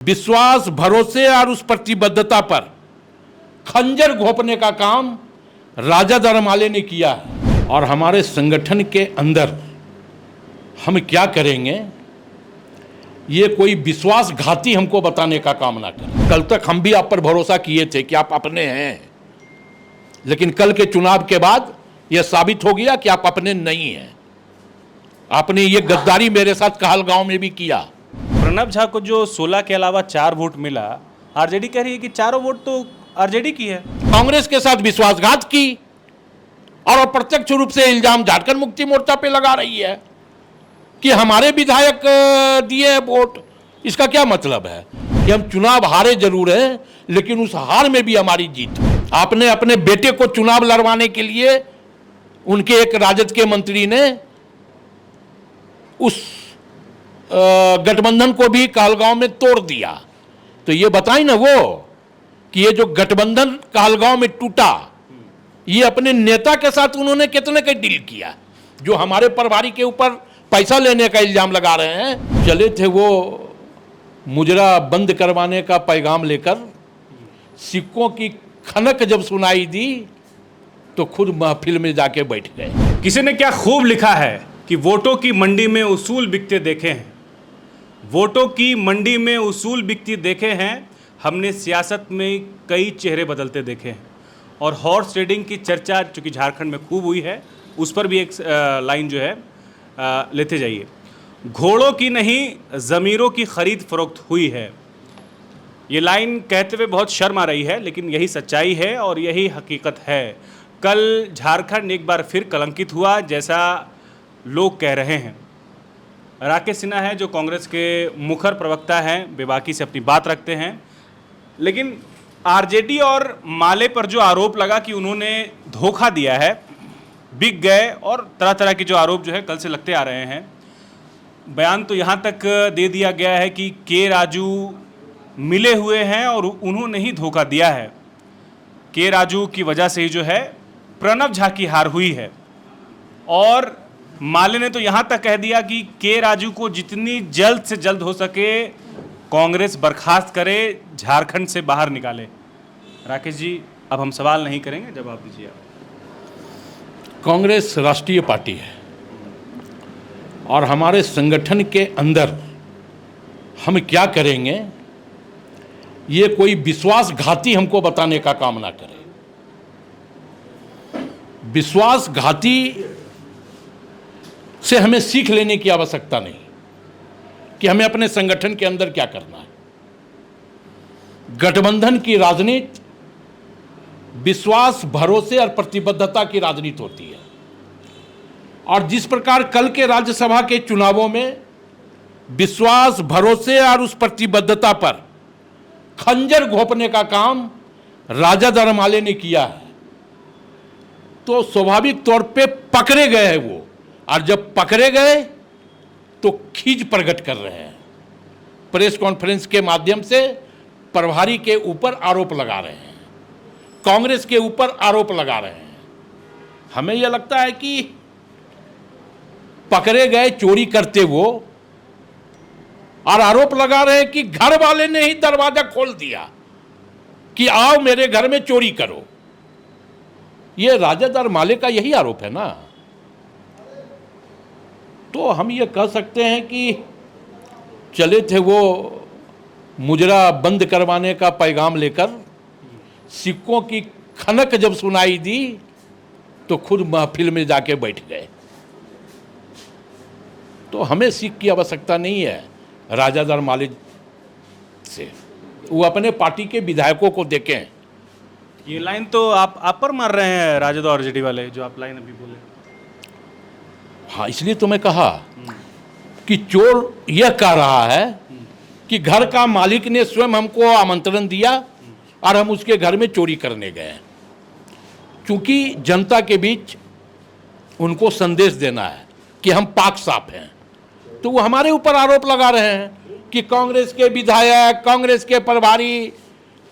विश्वास, भरोसे और उस प्रतिबद्धता पर खंजर घोंपने का काम राजा रमाले ने किया है। और हमारे संगठन के अंदर हम क्या करेंगे, ये कोई विश्वासघाती हमको बताने का काम ना करें। कल तक हम भी आप पर भरोसा किए थे कि आप अपने हैं, लेकिन कल के चुनाव के बाद यह साबित हो गया कि आप अपने नहीं हैं। आपने ये गद्दारी मेरे साथ कहलगांव में भी किया। प्रणब झा को जो 16 के अलावा 4 वोट मिला, आरजेडी कह रही है कि चारों वोट तो आरजेडी की है। कांग्रेस के साथ विश्वासघात की और अप्रत्यक्ष रूप से इल्जाम झारखंड मुक्ति मोर्चा पे लगा रही है कि हमारे विधायक दिए वोट। इसका क्या मतलब है कि हम चुनाव हारे जरूर हैं, लेकिन उस हार में भी हमारी जीत। आपने अपने बेटे को चुनाव लड़वाने के लिए उनके एक राजद के मंत्री ने उस गठबंधन को भी कहलगांव में तोड़ दिया। तो ये बताई ना वो कि ये जो गठबंधन कहलगांव में टूटा, ये अपने नेता के साथ उन्होंने कितने का डील किया, जो हमारे प्रभारी के ऊपर पैसा लेने का इल्जाम लगा रहे हैं। चले थे वो मुजरा बंद करवाने का पैगाम लेकर, सिक्कों की खनक जब सुनाई दी तो खुद महफिल में जाके बैठ गए। किसी ने क्या खूब लिखा है कि वोटों की मंडी में उसूल बिकते देखे हैं। वोटों की मंडी में उसूल बिकते देखे हैं। हमने सियासत में कई चेहरे बदलते देखे हैं। और हॉर्स ट्रेडिंग की चर्चा चूँकि झारखंड में खूब हुई है, उस पर भी एक लाइन जो है लेते जाइए। घोड़ों की नहीं, ज़मीरों की खरीद फरोख्त हुई है। ये लाइन कहते हुए बहुत शर्म आ रही है, लेकिन यही सच्चाई है और यही हकीकत है। कल झारखंड एक बार फिर कलंकित हुआ, जैसा लोग कह रहे हैं। राकेश सिन्हा है जो कांग्रेस के मुखर प्रवक्ता हैं, बेबाकी से अपनी बात रखते हैं, लेकिन आरजेडी और माले पर जो आरोप लगा कि उन्होंने धोखा दिया है, बिक गए, और तरह तरह के जो आरोप जो है कल से लगते आ रहे हैं। बयान तो यहाँ तक दे दिया गया है कि के राजू मिले हुए हैं और उन्होंने ही धोखा दिया है। के राजू की वजह से ही जो है प्रणब झा की हार हुई है। और माले ने तो यहाँ तक कह दिया कि के राजू को जितनी जल्द से जल्द हो सके कांग्रेस बर्खास्त करे, झारखंड से बाहर निकाले। राकेश जी, अब हम सवाल नहीं करेंगे, जवाब दीजिए आप। कांग्रेस राष्ट्रीय पार्टी है और हमारे संगठन के अंदर हम क्या करेंगे, ये कोई विश्वासघाती हमको बताने का काम ना करे। विश्वासघाती से हमें सीख लेने की आवश्यकता नहीं कि हमें अपने संगठन के अंदर क्या करना है। गठबंधन की राजनीति विश्वास, भरोसे और प्रतिबद्धता की राजनीति होती है। और जिस प्रकार कल के राज्यसभा के चुनावों में विश्वास, भरोसे और उस प्रतिबद्धता पर खंजर घोंपने का काम राजा रमाले ने किया है, तो स्वाभाविक तौर पे पकड़े गए हैं वो। और जब पकड़े गए तो खींच प्रकट कर रहे हैं, प्रेस कॉन्फ्रेंस के माध्यम से प्रभारी के ऊपर आरोप लगा रहे हैं, कांग्रेस के ऊपर आरोप लगा रहे हैं। हमें यह लगता है कि पकड़े गए चोरी करते वो, और आरोप लगा रहे हैं कि घर वाले ने ही दरवाजा खोल दिया कि आओ मेरे घर में चोरी करो। ये राजा रमाले का यही आरोप है ना। तो हम ये कह सकते हैं कि चले थे वो मुजरा बंद करवाने का पैगाम लेकर, सिक्कों की खनक जब सुनाई दी तो खुद महफिल में जाके बैठ गए। तो हमें सीख की आवश्यकता नहीं है राजा रमाले से, वो अपने पार्टी के विधायकों को देखें। ये लाइन तो आप पर मार रहे हैं राजद और आरजेडी वाले, जो आप लाइन अभी बोले। हाँ, इसलिए तो मैं कहा कि चोर यह कह रहा है कि घर का मालिक ने स्वयं हमको आमंत्रण दिया और हम उसके घर में चोरी करने गए। क्योंकि जनता के बीच उनको संदेश देना है कि हम पाक साफ हैं, तो वो हमारे ऊपर आरोप लगा रहे हैं कि कांग्रेस के विधायक, कांग्रेस के प्रभारी,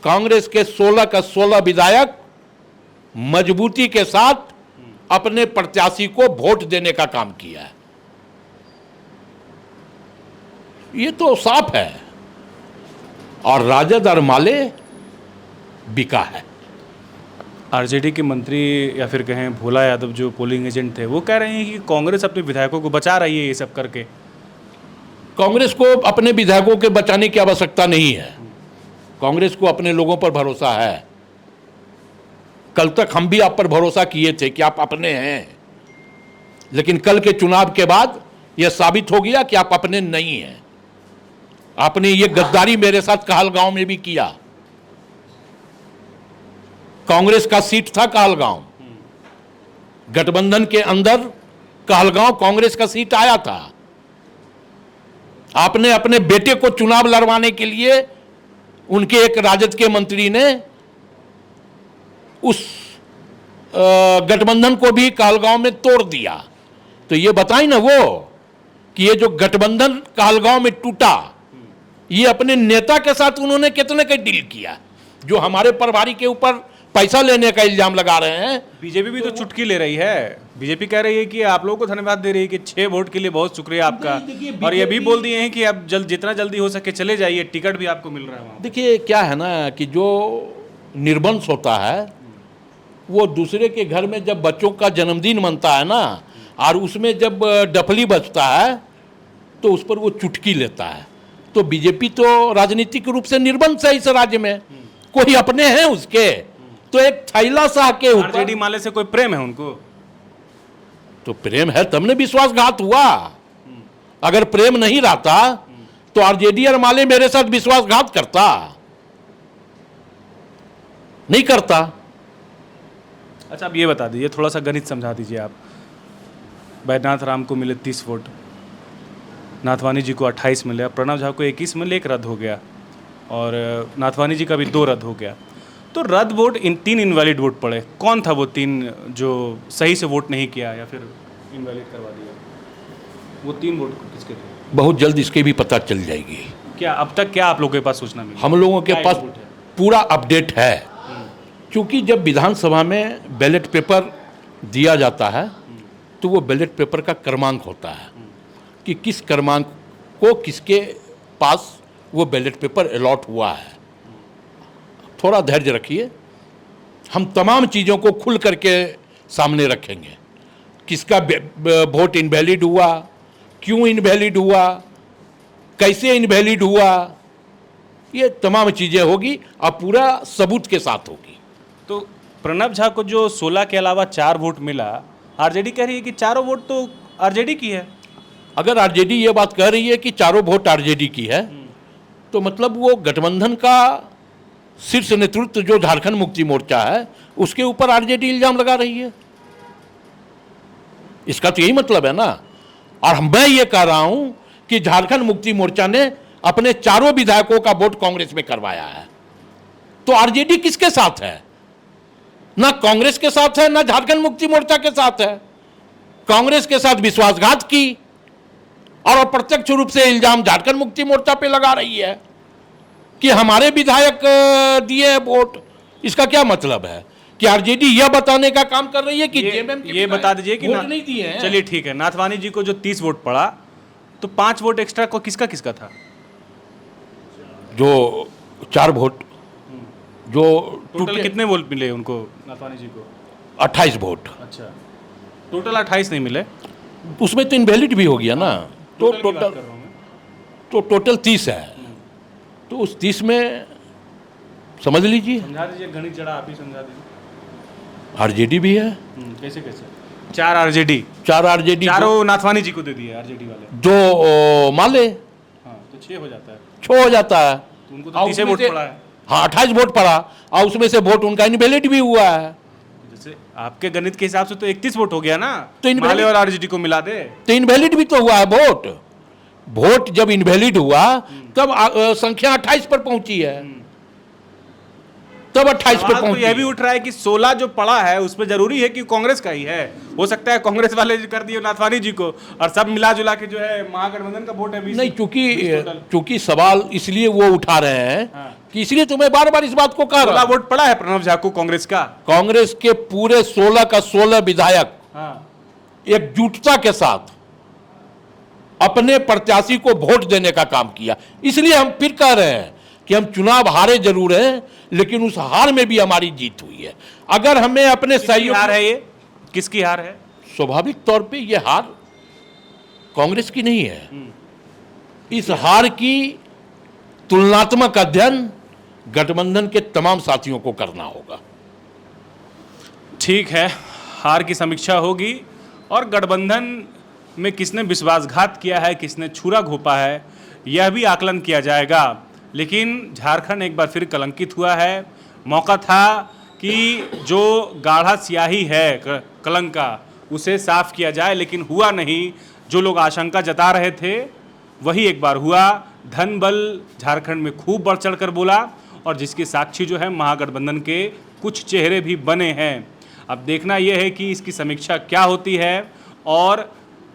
कांग्रेस के 16 का 16 विधायक मजबूती के साथ अपने प्रत्याशी को वोट देने का काम किया है। ये तो साफ है। और राजद और माले बिका है। आरजेडी के मंत्री या फिर कहें भोला यादव जो पोलिंग एजेंट थे वो कह रहे हैं कि कांग्रेस अपने विधायकों को बचा रही है ये सब करके। कांग्रेस को अपने विधायकों के बचाने की आवश्यकता नहीं है। कांग्रेस को अपने लोगों पर भरोसा है। कल तक हम भी आप पर भरोसा किए थे कि आप अपने हैं, लेकिन कल के चुनाव के बाद यह साबित हो गया कि आप अपने नहीं हैं। आपने ये गद्दारी मेरे साथ कहलगांव में भी किया। कांग्रेस का सीट था कहलगांव, गठबंधन के अंदर कहलगांव कांग्रेस का सीट आया था। आपने अपने बेटे को चुनाव लड़वाने के लिए उनके एक राजद के मंत्री ने उस गठबंधन को भी कहलगांव में तोड़ दिया। तो ये बताई ना वो कि ये जो गठबंधन कहलगांव में टूटा, ये अपने नेता के साथ उन्होंने कितने का डील किया। जो हमारे प्रभारी के ऊपर पैसा लेने का इल्जाम लगा रहे हैं। बीजेपी भी तो चुटकी ले रही है। बीजेपी कह रही है कि आप लोगों को धन्यवाद दे रही है कि 6 वोट के लिए बहुत शुक्रिया आपका, और ये भी बोल दिए हैं कि अब जितना जल्दी हो सके चले जाइए, टिकट भी आपको मिल रहा है वहाँ। देखिए क्या है ना कि जो निर्वंश होता है वो दूसरे के घर में जब बच्चों का जन्मदिन मनता है ना, और उसमें जब डफली बजता है तो उस पर वो चुटकी लेता है। तो बीजेपी तो राजनीतिक रूप से निर्वंश है इस राज्य में, कोई अपने हैं उसके। तो एक थैला सा के ऊपर आरजेडी माले से कोई प्रेम है उनको? तो प्रेम है तब ने विश्वासघात हुआ। अगर प्रेम नहीं रहता तो आरजेडी और माले मेरे साथ विश्वासघात करता? नहीं करता। अच्छा, अब ये बता दीजिए, थोड़ा सा गणित समझा दीजिए आप। बैद्यनाथ राम को मिले 30 वोट, नाथवानी जी को 28 मिले, प्रणव झा को 21 मिले, 1 रद्द हो गया, और नाथवानी जी का भी 2 रद्द हो गया। तो रद्द वोट 3 इनवैलिड वोट पड़े। कौन था वो 3 जो सही से वोट नहीं किया या फिर इनवैलिड करवा दिया? वो 3 वोट किसके थे? बहुत जल्द इसकी भी पता चल जाएगी। क्या अब तक क्या आप लोगों के पास सूचना मिली? हम लोगों के क्या पास इनपुट है? पूरा अपडेट है। क्योंकि जब विधानसभा में बैलेट पेपर दिया जाता है तो वो बैलेट पेपर का क्रमांक होता है कि किस क्रमांक को किसके पास वो बैलेट पेपर अलॉट हुआ है। थोड़ा धैर्य रखिए, हम तमाम चीज़ों को खुल करके सामने रखेंगे। किसका वोट इनवैलिड हुआ, क्यों इनवैलिड हुआ, कैसे इनवैलिड हुआ, ये तमाम चीज़ें होगी और पूरा सबूत के साथ होगी। तो प्रणव झा को जो 16 के अलावा 4 वोट मिला, आरजेडी कह रही है कि चारों वोट तो आरजेडी की है। अगर आरजेडी ये बात कह रही है कि चारों वोट आरजेडी की है तो मतलब वो गठबंधन का शीर्ष नेतृत्व जो झारखंड मुक्ति मोर्चा है उसके ऊपर आरजेडी इल्जाम लगा रही है। इसका तो यही मतलब है ना। और मैं ये कह रहा हूं कि झारखंड मुक्ति मोर्चा ने अपने चारों विधायकों का वोट कांग्रेस में करवाया है। तो आरजेडी किसके साथ है? ना कांग्रेस के साथ है, ना झारखंड मुक्ति मोर्चा के साथ है। कांग्रेस के साथ विश्वासघात की और अप्रत्यक्ष रूप से इल्जाम झारखंड मुक्ति मोर्चा पे लगा रही है कि हमारे विधायक दिए हैं वोट। इसका क्या मतलब है कि आरजेडी यह बताने का काम कर रही है कि जेएमएम के ये बता दीजिए कि वोट नहीं दिए हैं। चलिए ठीक है, नाथवानी जी को जो 30 वोट पड़ा तो 5 वोट एक्स्ट्रा को किसका किसका था? जो 4 वोट जो टोटल कितने वोट मिले उनको, नाथवानी जी को? 28 वोट। अच्छा, टोटल 28 नहीं मिले, उसमें तो इनवैलिड भी हो गया ना। तो की बात कर रहा हूं मैं। तो टोटल 30 है। तो उस 30 में समझ लीजिए समझा दीजिए, गणित जरा आप ही समझा दीजिए। आरजेडी भी है। कैसे कैसे? 4 आरजेडी, 4 आरजेडी, चारों नाथवानी जी को दे दिए आरजेडी वाले। 2 माले, हाँ, तो 6 हो जाता है। 6 हो जाता है। तो उनको तो 30 वोट पड़ा है। हाँ, 28 वोट पड़ा और उसमें से वोट उनका इनवैलिड भी हुआ है। जैसे आपके गणित के हिसाब से तो 31 वोट हो गया ना, तो माले और आरजेडी को मिला दे तो इनवैलिड भी तो हुआ है वोट। वोट जब इनवैलिड हुआ तब संख्या 28 पर पहुंची है। तब 28 पे तो पहुंची। यह भी उठ रहा है कि 16 जो पड़ा है उसमें जरूरी है कि कांग्रेस का ही है। हो सकता है कांग्रेस वाले जो कर दिए नाथवानी जी को, और सब मिला जुला के जो है महागठबंधन का वोट है 20। नहीं, चूंकि सवाल इसलिए वो उठा रहे हैं हाँ। कि इसलिए तुम्हें बार बार इस बात को कह रहा 16 हूं। वोट पड़ा है प्रणव झा को कांग्रेस का। कांग्रेस के पूरे 16 का 16 विधायक हाँ। एकजुटता के साथ अपने प्रत्याशी को वोट देने का काम किया। इसलिए हम फिर कह रहे हैं कि हम चुनाव हारे जरूर हैं, लेकिन उस हार में भी हमारी जीत हुई है। अगर हमें अपने किसकी हार है ये? किसकी हार है? स्वाभाविक तौर पे ये हार कांग्रेस की नहीं है। इस हार की तुलनात्मक अध्ययन गठबंधन के तमाम साथियों को करना होगा। ठीक है, हार की समीक्षा होगी और गठबंधन में किसने विश्वासघात किया है, किसने छुरा घोंपा है, यह भी आकलन किया जाएगा। लेकिन झारखंड एक बार फिर कलंकित हुआ है। मौका था कि जो गाढ़ा स्याही है कलंक का, उसे साफ किया जाए, लेकिन हुआ नहीं। जो लोग आशंका जता रहे थे वही एक बार हुआ। धन बल झारखंड में खूब बढ़ चढ़ कर बोला और जिसके साक्षी जो है महागठबंधन के कुछ चेहरे भी बने हैं। अब देखना यह है कि इसकी समीक्षा क्या होती है और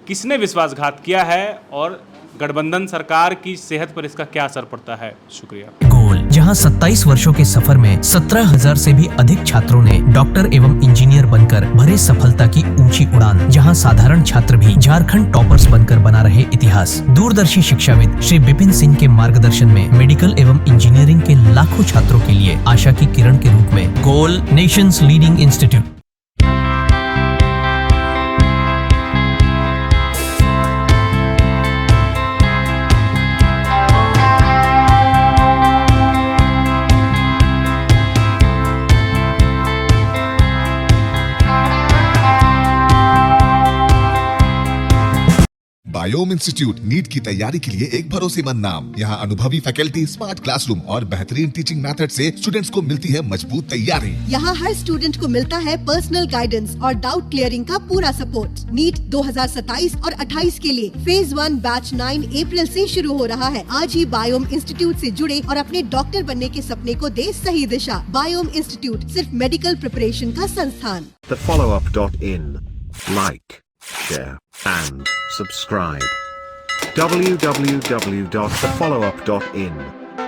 किसने विश्वासघात किया है और गठबंधन सरकार की सेहत पर इसका क्या असर पड़ता है। शुक्रिया। गोल, जहां 27 वर्षों के सफर में 17,000 से भी अधिक छात्रों ने डॉक्टर एवं इंजीनियर बनकर भरे सफलता की ऊंची उड़ान, जहां साधारण छात्र भी झारखंड टॉपर्स बनकर बना रहे इतिहास। दूरदर्शी शिक्षाविद श्री विपिन सिंह के मार्गदर्शन में मेडिकल एवं इंजीनियरिंग के लाखों छात्रों के लिए आशा की किरण के रूप में goal, nation's leading institute. Biome institute NEET की तैयारी के लिए एक भरोसेमंद नाम। यहाँ अनुभवी फैकल्टी, स्मार्ट क्लासरूम और बेहतरीन टीचिंग मेथड से स्टूडेंट्स को मिलती है मजबूत तैयारी। यहाँ हर स्टूडेंट को मिलता है पर्सनल गाइडेंस और डाउट क्लियरिंग का पूरा सपोर्ट। नीट 2027 और 28 के लिए फेज 1 बैच 9 अप्रैल से शुरू हो रहा है। आज ही बायोम इंस्टीट्यूट से जुड़े और अपने डॉक्टर बनने के सपने को दे सही दिशा। बायोम इंस्टीट्यूट सिर्फ मेडिकल प्रिपरेशन का संस्थान। thefollowup.in. Like, share, and subscribe. www.thefollowup.in